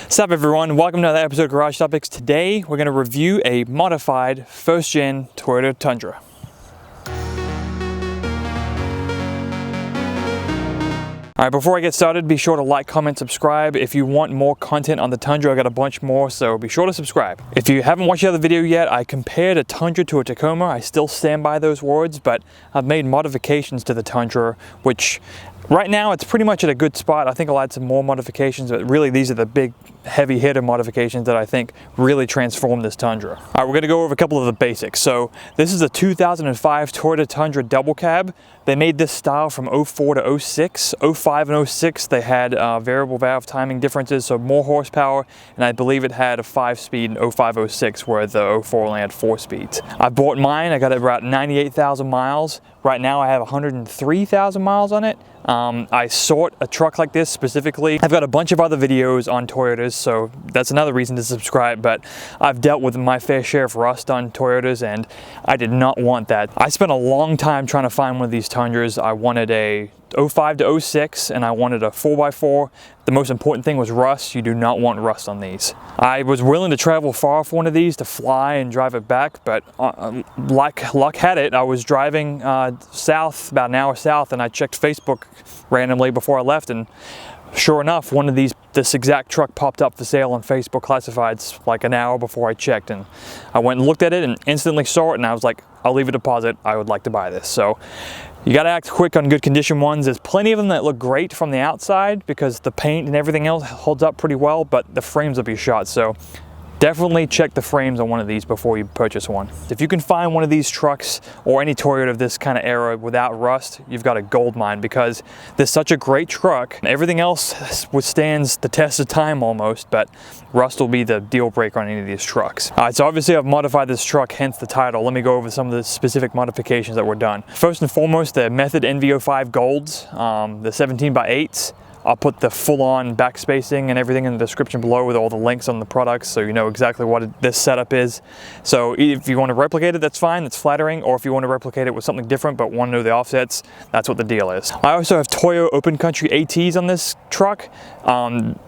What's up everyone, welcome to another episode of Garage Topics. Today we're going to review a modified first gen Toyota Tundra. Alright, before I get started, be sure to like, comment, subscribe. If you want more content on the Tundra, I got a bunch more, so be sure to subscribe. If you haven't watched the other video yet, I compared a Tundra to a Tacoma. I still stand by those words, but I've made modifications to the Tundra, which right now it's pretty much at a good spot. I think I'll add some more modifications, but really these are the big heavy hitter modifications that I think really transform this Tundra. All right, we're gonna go over a couple of the basics. So this is a 2005 Toyota Tundra double cab. They made this style from 04 to 06. 05 and 06, they had variable valve timing differences, so more horsepower, and I believe it had a 5-speed in 05, 06, where the 04 only had 4 speeds. I bought mine, I got it about 98,000 miles. Right now I have 103,000 miles on it. I sort a truck like this specifically. I've got a bunch of other videos on Toyotas, so that's another reason to subscribe, but I've dealt with my fair share of rust on Toyotas and I did not want that. I spent a long time trying to find one of these Tundras. I wanted a 05 to 06 and I wanted a 4x4. The most important thing was rust. You do not want rust on these. I was willing to travel far for one of these to fly and drive it back, but like luck had it, I was driving south, about an hour south, and I checked Facebook randomly before I left, and sure enough, one of this exact truck popped up for sale on Facebook Classifieds like an hour before I checked, and I went and looked at it and instantly saw it, and I was like, I'll leave a deposit. I would like to buy this. So you got to act quick on good condition ones. There's plenty of them that look great from the outside because the paint and everything else holds up pretty well, but the frames will be shot. So definitely check the frames on one of these before you purchase one. If you can find one of these trucks or any Toyota of this kind of era without rust, you've got a gold mine, because there's such a great truck. Everything else withstands the test of time almost, but rust will be the deal breaker on any of these trucks. All right, so obviously I've modified this truck, hence the title. Let me go over some of the specific modifications that were done. First and foremost, the Method NV05 Golds, the 17x8s. I'll put the full-on back spacing and everything in the description below with all the links on the products so you know exactly what this setup is. So if you want to replicate it, that's fine, that's flattering, or if you want to replicate it with something different but want to know the offsets, that's what the deal is. I also have Toyo Open Country ATs on this truck.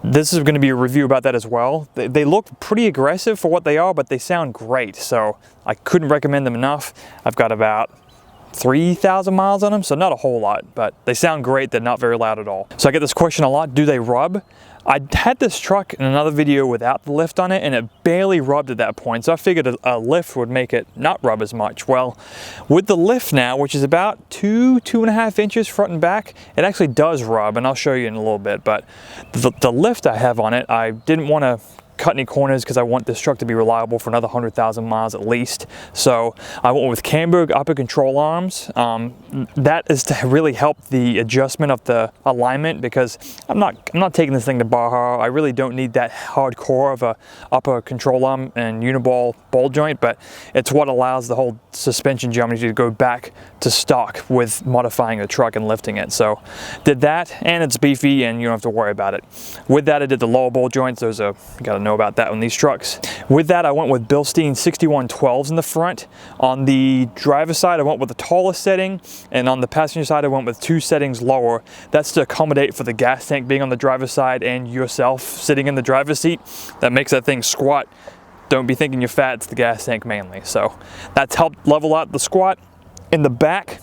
This is going to be a review about that as well. They look pretty aggressive for what they are, but they sound great, so I couldn't recommend them enough. I've got about 3,000 miles on them, so not a whole lot, but they sound great. They're not very loud at all. So I get this question a lot, do they rub? I had this truck in another video without the lift on it and it barely rubbed at that point, so I figured a lift would make it not rub as much. Well, with the lift now, which is about 2.5 inches front and back, it actually does rub, and I'll show you in a little bit, but the lift I have on it, I didn't want to cut any corners because I want this truck to be reliable for another 100,000 miles at least. So I went with Camberg upper control arms. That is to really help the adjustment of the alignment, because I'm not taking this thing to Baja. I really don't need that hardcore of a upper control arm and uniball ball joint, but it's what allows the whole suspension geometry to go back to stock with modifying the truck and lifting it. So did that, and it's beefy and you don't have to worry about it. With that, I did the lower ball joints. Those are, you gotta know about that on these trucks. With that, I went with Bilstein 6112s in the front. On the driver's side, I went with the tallest setting, and on the passenger side, I went with 2 settings lower. That's to accommodate for the gas tank being on the driver's side and yourself sitting in the driver's seat. That makes that thing squat. Don't be thinking you're fat, it's the gas tank mainly. So that's helped level out the squat. In the back,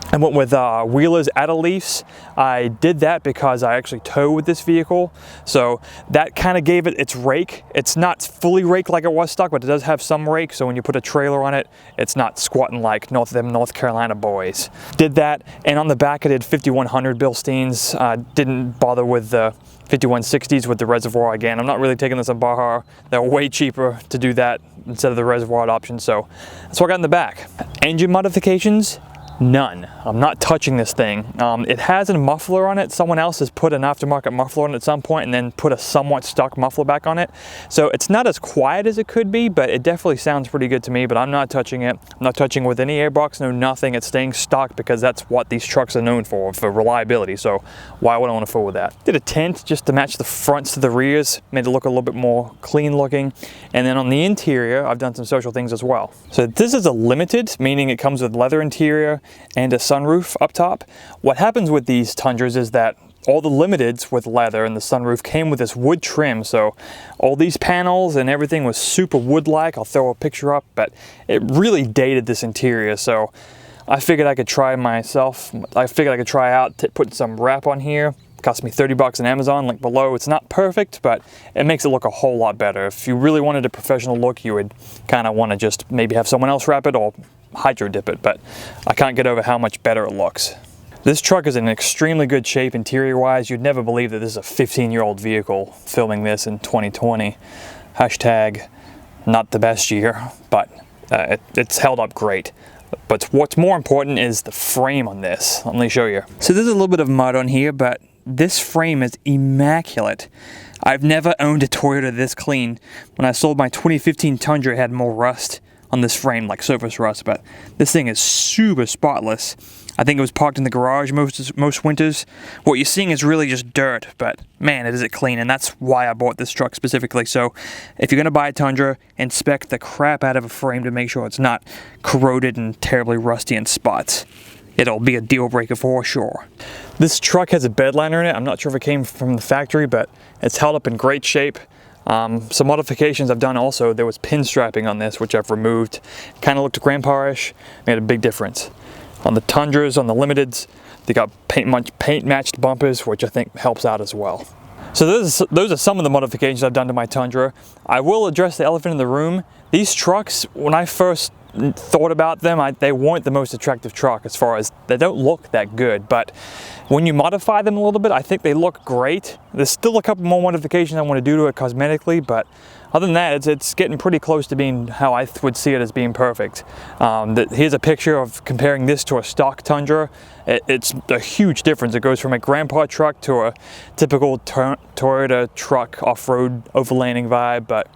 I went with Wheeler's Adeleafs. I did that because I actually tow with this vehicle, so that kind of gave it its rake. It's not fully raked like it was stock, but it does have some rake, so when you put a trailer on it, it's not squatting like them North Carolina boys. Did that, and on the back I did 5100 Bilsteins. Didn't bother with the 5160s with the reservoir. Again, I'm not really taking this on Baja. They're way cheaper to do that instead of the reservoir option, so that's what I got in the back. Engine modifications, none. I'm not touching this thing. It has a muffler on it. Someone else has put an aftermarket muffler on it at some point and then put a somewhat stock muffler back on it. So it's not as quiet as it could be, but it definitely sounds pretty good to me, but I'm not touching it. I'm not touching with any airbox, no nothing. It's staying stock because that's what these trucks are known for reliability. So why would I want to fool with that? Did a tint just to match the fronts to the rears, made it look a little bit more clean looking. And then on the interior, I've done some social things as well. So this is a limited, meaning it comes with leather interior and a sunroof up top. What happens with these Tundras is that all the limiteds with leather, and the sunroof came with this wood trim, so all these panels and everything was super wood-like. I'll throw a picture up, but it really dated this interior, so I figured I could try myself. I figured I could try out putting some wrap on here. It cost me 30 bucks on Amazon, link below. It's not perfect, but it makes it look a whole lot better. If you really wanted a professional look, you would kind of want to just maybe have someone else wrap it or hydro dip it, but I can't get over how much better it looks. This truck is in extremely good shape interior-wise. You'd never believe that this is a 15-year-old vehicle filming this in 2020. Hashtag not the best year, but it's held up great. But what's more important is the frame on this. Let me show you. So there's a little bit of mud on here, but this frame is immaculate. I've never owned a Toyota this clean. When I sold my 2015 Tundra, it had more rust on this frame, like surface rust, but this thing is super spotless. I think it was parked in the garage most winters. What you're seeing is really just dirt, but man, is it clean, and that's why I bought this truck specifically. So if you're gonna buy a Tundra, inspect the crap out of a frame to make sure it's not corroded and terribly rusty in spots. It'll be a deal breaker for sure. This truck has a bed liner in it. I'm not sure if it came from the factory, but it's held up in great shape. Some modifications I've done also, there was pinstriping on this, which I've removed. Kind of looked grandpa-ish, made a big difference. On the Tundras, on the Limiteds, they got paint matched bumpers, which I think helps out as well. So those are some of the modifications I've done to my Tundra. I will address the elephant in the room. These trucks, when I first thought about them, they weren't the most attractive truck as far as they don't look that good, but when you modify them a little bit, I think they look great. There's still a couple more modifications I want to do to it cosmetically, but other than that, it's getting pretty close to being how I would see it as being perfect. Here's a picture of comparing this to a stock Tundra. It's a huge difference. It goes from a grandpa truck to a typical Toyota truck off-road overlanding vibe, but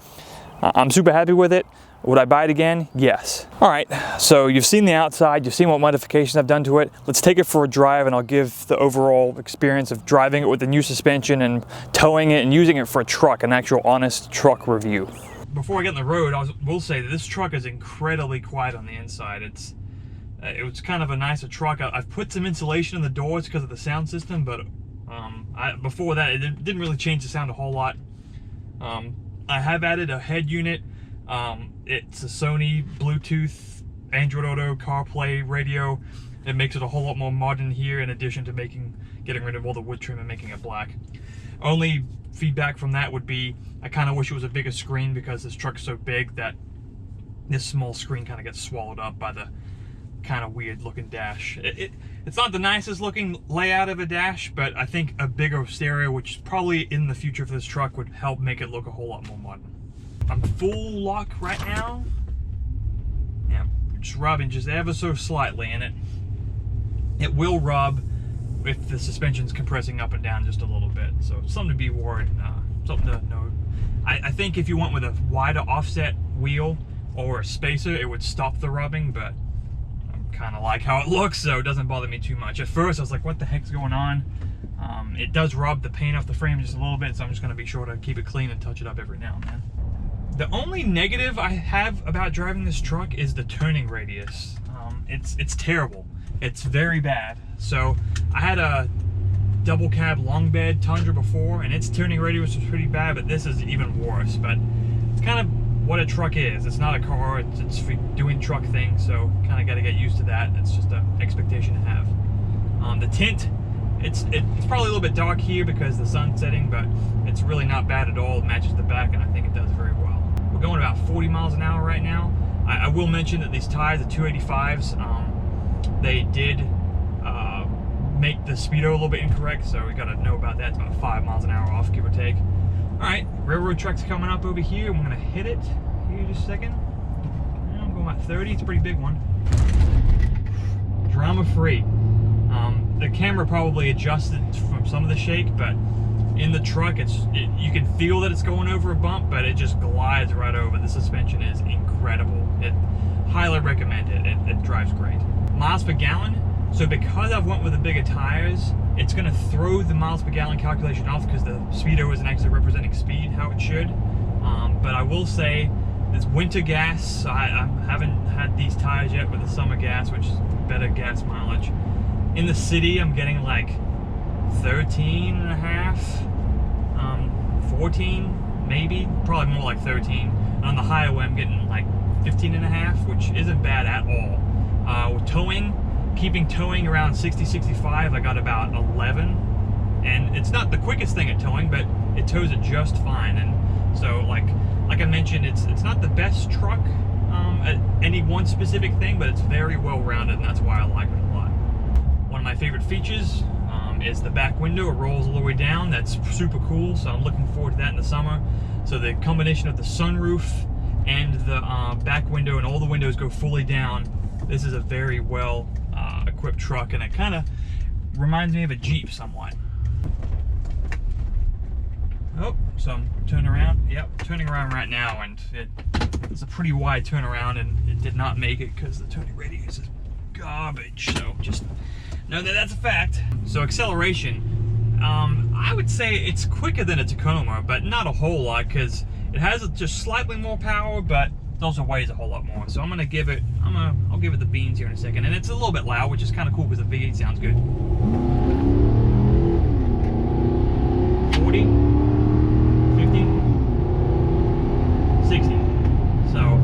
I'm super happy with it. Would I buy it again? Yes. All right, so you've seen the outside, you've seen what modifications I've done to it. Let's take it for a drive and I'll give the overall experience of driving it with the new suspension and towing it and using it for a truck, an actual honest truck review. Before I get on the road, I will say that this truck is incredibly quiet on the inside. It was kind of a nicer truck. I've put some insulation in the doors because of the sound system, but before that, it didn't really change the sound a whole lot. I have added a head unit. It's a Sony Bluetooth, Android Auto, CarPlay radio. It makes it a whole lot more modern here, in addition to getting rid of all the wood trim and making it black. Only feedback from that would be, I kind of wish it was a bigger screen because this truck's so big that this small screen kind of gets swallowed up by the kind of weird looking dash. It's not the nicest looking layout of a dash, but I think a bigger stereo, which is probably in the future for this truck, would help make it look a whole lot more modern. I'm full lock right now. Yeah, just rubbing just ever so slightly in it. It will rub if the suspension's compressing up and down just a little bit. So something to be worried, something to note. I think if you went with a wider offset wheel or a spacer, it would stop the rubbing, but I kind of like how it looks, so it doesn't bother me too much. At first I was like, what the heck's going on? It does rub the paint off the frame just a little bit, so I'm just going to be sure to keep it clean and touch it up every now and then. The only negative I have about driving this truck is the turning radius. It's terrible. It's very bad. So I had a double cab long bed Tundra before, and its turning radius was pretty bad, but this is even worse. But it's kind of what a truck is. It's not a car, it's for doing truck things, so kind of got to get used to that. It's just an expectation to have. The tint, it's probably a little bit dark here because the sun's setting, but it's really not bad at all. It matches the back, and I think it does very well. We're going about 40 miles an hour right now. I will mention that these tires, the 285s, they did make the speedo a little bit incorrect, so we got to know about that. It's about 5 miles an hour off, give or take. All right, railroad track's coming up over here, and we're going to hit it here in just a second. I'm going about 30. It's a pretty big one. Drama-free. The camera probably adjusted from some of the shake, but in the truck, you can feel that it's going over a bump, but it just glides right over. The suspension is incredible. Highly recommend it. It drives great. Miles per gallon. So because I've went with the bigger tires, it's going to throw the miles per gallon calculation off because the speedo isn't actually representing speed how it should. But I will say, this winter gas, I haven't had these tires yet with the summer gas, which is better gas mileage. In the city, I'm getting like 13 and a half, 14 maybe, probably more like 13. And on the higher way I'm getting like 15 and a half, which isn't bad at all. With towing, keeping towing around 60-65, I got about 11. And it's not the quickest thing at towing, but it tows it just fine. And so like I mentioned, it's not the best truck at any one specific thing, but it's very well rounded, and that's why I like it a lot. One of my favorite features is the back window. It rolls all the way down. That's super cool, so I'm looking forward to that in the summer. So the combination of the sunroof and the back window, and all the windows go fully down. This is a very well equipped truck, and it kind of reminds me of a Jeep somewhat. Oh, so I'm turning around. Yep, turning around right now, and it's a pretty wide turnaround, and it did not make it because the turning radius is garbage. So just know that that's a fact. So acceleration, I would say it's quicker than a Tacoma, but not a whole lot, because it has just slightly more power, but it also weighs a whole lot more. So I'll give it the beans here in a second, and it's a little bit loud, which is kind of cool because the V8 sounds good. 40. 60. So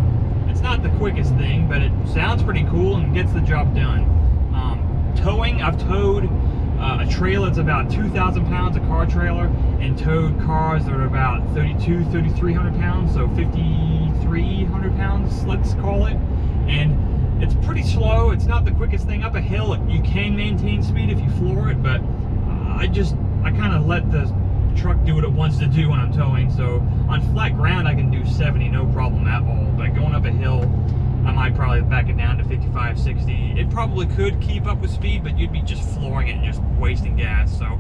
it's not the quickest thing, but it sounds pretty cool and gets the job done. Towing, I've towed a trailer that's about 2,000 pounds, a car trailer, and towed cars that are about 3,300 pounds, so 5,300 pounds, let's call it. And it's pretty slow. It's not the quickest thing. Up a hill, you can maintain speed if you floor it, but I kind of let the truck do what it wants to do when I'm towing. So on flat ground I can do 70 no problem at all, but going up a hill I might probably back it down to 55, 60. It probably could keep up with speed, but you'd be just flooring it and just wasting gas. So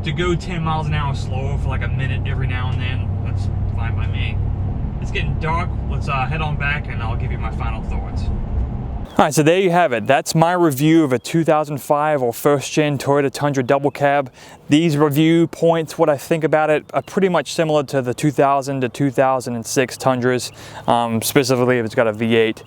to go 10 miles an hour slower for like a minute every now and then, that's fine by me. It's getting dark. Let's head on back and I'll give you my final thoughts. All right, so there you have it. That's my review of a 2005 or first gen Toyota Tundra double cab. These review points, what I think about it, are pretty much similar to the 2000 to 2006 Tundras, specifically if it's got a V8.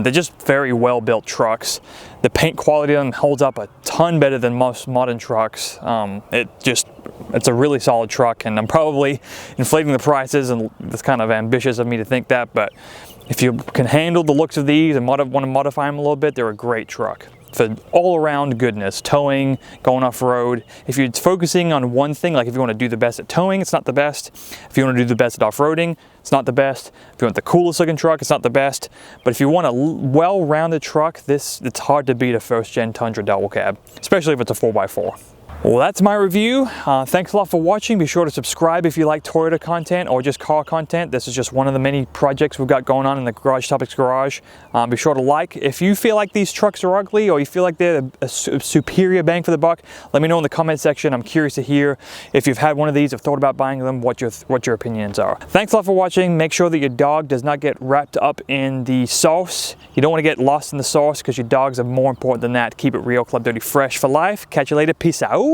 They're just very well built trucks. The paint quality of them holds up a ton better than most modern trucks. It's a really solid truck, and I'm probably inflating the prices, and it's kind of ambitious of me to think that, but if you can handle the looks of these and want to modify them a little bit, they're a great truck for all-around goodness. Towing, going off-road. If you're focusing on one thing, like if you want to do the best at towing, it's not the best. If you want to do the best at off-roading, it's not the best. If you want the coolest looking truck, it's not the best. But if you want a well-rounded truck, it's hard to beat a first-gen Tundra double cab, especially if it's a 4x4. Well, that's my review. Thanks a lot for watching. Be sure to subscribe if you like Toyota content or just car content. This is just one of the many projects we've got going on in the Garage Topics Garage. Be sure to like. If you feel like these trucks are ugly or you feel like they're a superior bang for the buck, let me know in the comment section. I'm curious to hear if you've had one of these, have thought about buying them, what your opinions are. Thanks a lot for watching. Make sure that your dog does not get wrapped up in the sauce. You don't want to get lost in the sauce because your dogs are more important than that. Keep it real, Club Dirty Fresh for life. Catch you later. Peace out.